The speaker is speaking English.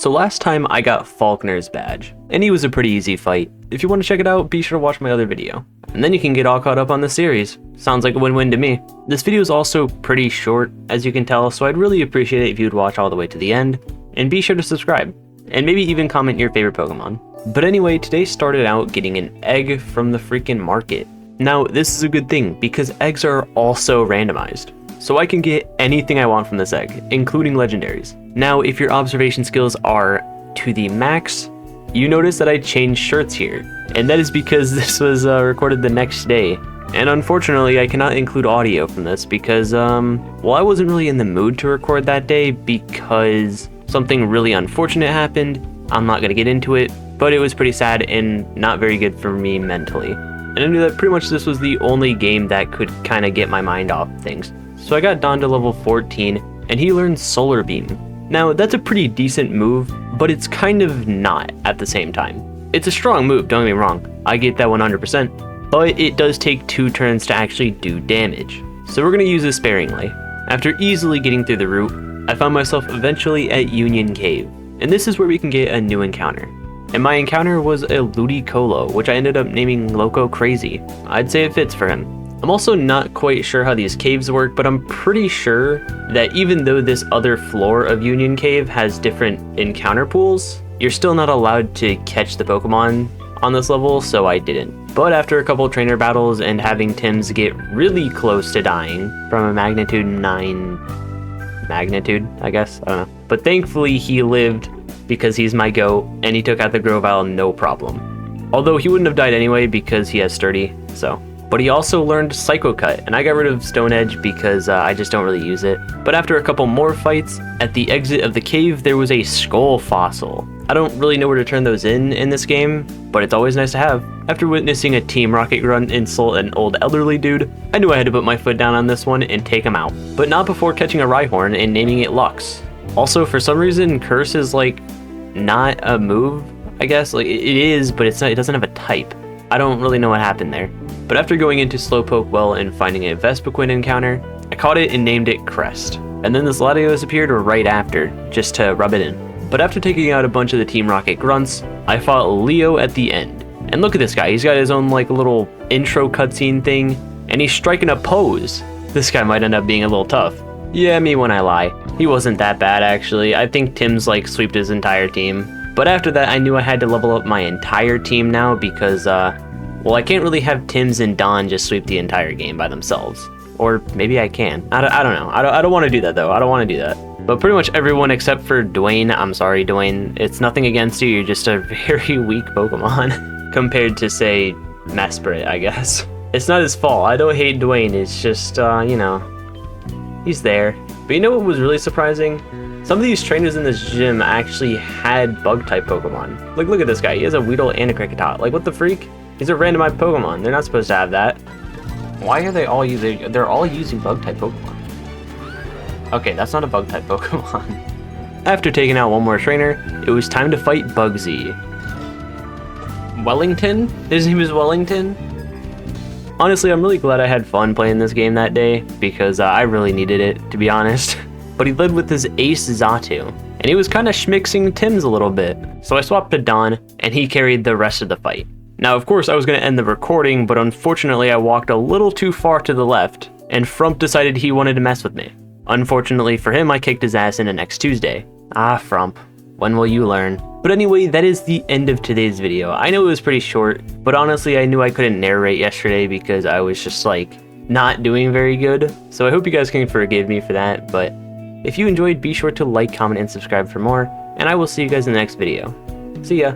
So last time I got Faulkner's badge, and he was a pretty easy fight. If you want to check it out, be sure to watch my other video. And then you can get all caught up on the series. Sounds like a win-win to me. This video is also pretty short, as you can tell, so I'd really appreciate it if you'd watch all the way to the end. And be sure to subscribe, and maybe even comment your favorite Pokemon. But anyway, today started out getting an egg from the freaking market. Now, this is a good thing, because eggs are also randomized. So I can get anything I want from this egg, including legendaries. Now, if your observation skills are to the max, you notice that I changed shirts here. And that is because this was recorded the next day. And unfortunately, I cannot include audio from this because, well, I wasn't really in the mood to record that day because something really unfortunate happened. I'm not gonna get into it, but it was pretty sad and not very good for me mentally. And I knew that pretty much this was the only game that could kind of get my mind off things. So I got Don to level 14, and he learned Solar Beam. Now, that's a pretty decent move, but it's kind of not at the same time. It's a strong move, don't get me wrong. I get that 100%, but it does take 2 turns to actually do damage. So we're going to use this sparingly. After easily getting through the route, I found myself eventually at Union Cave, and this is where we can get a new encounter. And my encounter was a Ludicolo, which I ended up naming Loco Crazy. I'd say it fits for him. I'm also not quite sure how these caves work, but I'm pretty sure that even though this other floor of Union Cave has different encounter pools, you're still not allowed to catch the Pokemon on this level, so I didn't. But after a couple trainer battles and having Tim's get really close to dying from a magnitude 9 magnitude, I guess, I don't know. But thankfully he lived because he's my GOAT and he took out the Grovyle no problem. Although he wouldn't have died anyway because he has Sturdy, so. But he also learned Psycho Cut, and I got rid of Stone Edge because I just don't really use it. But after a couple more fights, at the exit of the cave, there was a skull fossil. I don't really know where to turn those in this game, but it's always nice to have. After witnessing a Team Rocket Grunt insult an old elderly dude, I knew I had to put my foot down on this one and take him out. But not before catching a Rhyhorn and naming it Lux. Also, for some reason, Curse is like not a move, I guess. Like it is, but it's not. It doesn't have a type. I don't really know what happened there. But after going into Slowpoke Well and finding a Vespiquen encounter, I caught it and named it Crest. And then this Latios appeared right after, just to rub it in. But after taking out a bunch of the Team Rocket grunts, I fought Leo at the end. And look at this guy, he's got his own like little intro cutscene thing, and he's striking a pose. This guy might end up being a little tough. Yeah, me when I lie. He wasn't that bad actually. I think Tim's like sweeped his entire team. But after that, I knew I had to level up my entire team now because, well, I can't really have Tim's and Don just sweep the entire game by themselves. Or maybe I can. I don't know. I don't want to do that, though. I don't want to do that. But pretty much everyone except for Dwayne. I'm sorry, Dwayne. It's nothing against you. You're just a very weak Pokemon compared to, say, Mesprit, I guess. It's not his fault. I don't hate Dwayne. It's just, you know, he's there. But you know what was really surprising? Some of these trainers in this gym actually had Bug-type Pokemon. Like, look at this guy. He has a Weedle and a Kricketot. Like, what the freak? These are randomized Pokemon. They're not supposed to have that. Why are they all using... They're all using Bug-type Pokemon. Okay, that's not a Bug-type Pokemon. After taking out one more trainer, it was time to fight Bugsy. Wellington? His name is Wellington? Honestly, I'm really glad I had fun playing this game that day, because I really needed it, to be honest. But he led with his Ace Xatu, and he was kind of schmixing Tim's a little bit. So I swapped to Don, and he carried the rest of the fight. Now, of course, I was going to end the recording, but unfortunately, I walked a little too far to the left, and Frump decided he wanted to mess with me. Unfortunately for him, I kicked his ass into next Tuesday. Ah, Frump, when will you learn? But anyway, that is the end of today's video. I know it was pretty short, but honestly, I knew I couldn't narrate yesterday because I was just, like, not doing very good. So I hope you guys can forgive me for that, but if you enjoyed, be sure to like, comment, and subscribe for more, and I will see you guys in the next video. See ya!